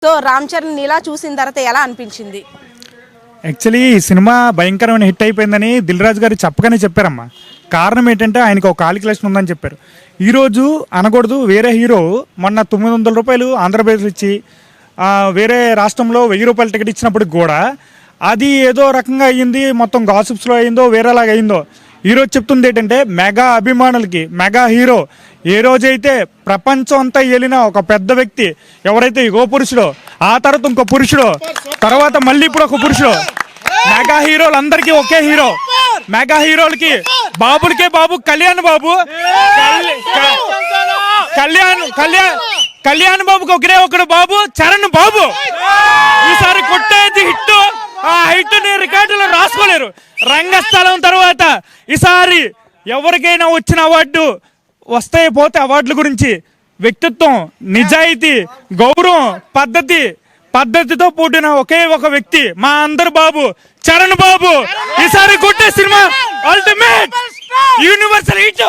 So Ram Charan ఇలా చూసిన తర్వాత ఎలా అనిపించింది? యాక్చువల్లీ ఈ సినిమా భయంకరమైన హిట్ అయిపోయిందని దిల్ రాజు గారు చెప్పగానే చెప్పారమ్మా. కారణం ఏంటంటే ఆయనకు ఒక కాలిక్యులేషన్ ఉందని చెప్పారు. ఈరోజు అనకూడదు, వేరే హీరో మొన్న 900 రూపాయలు ఆంధ్రప్రదేశ్ ఇచ్చి వేరే రాష్ట్రంలో 1000 రూపాయల టికెట్ ఇచ్చినప్పటికి కూడా అది ఏదో రకంగా అయ్యింది, మొత్తం గాసిప్స్లో అయిందో వేరేలాగా అయిందో. ఈరోజు చెప్తుంది ఏంటంటే మెగా అభిమానులకి మెగా హీరో ఏ రోజైతే ప్రపంచం అంతా ఏలిన ఒక పెద్ద వ్యక్తి ఎవరైతే యుగో పురుషుడో, ఆ తర్వాత ఇంకో పురుషుడు, తర్వాత మళ్ళీ ఇప్పుడు ఒక పురుషుడు, మెగా హీరోలందరికీ ఒకే హీరో. మెగా హీరోలకి బాబులకే బాబు కళ్యాణ్ బాబు, కళ్యాణ్ బాబుకి ఒకరే ఒకడు బాబు, చరణ్ బాబు. ఈసారి కొట్టేది హిట్, ఆ హిట్ ని రికార్డులో రాసుకోలేరు. రంగస్థలం తర్వాత ఈసారి ఎవరికైనా వచ్చిన అవార్డు వస్తాయి పోతే అవార్డుల గురించి వ్యక్తిత్వం, నిజాయితీ, గౌరవం, పద్ధతితో పుట్టిన ఒకే ఒక వ్యక్తి మా అందరు బాబు చరణ్ బాబు. ఈసారి కొట్టే సినిమా అల్టిమేట్ యూనివర్సల్ హిట్.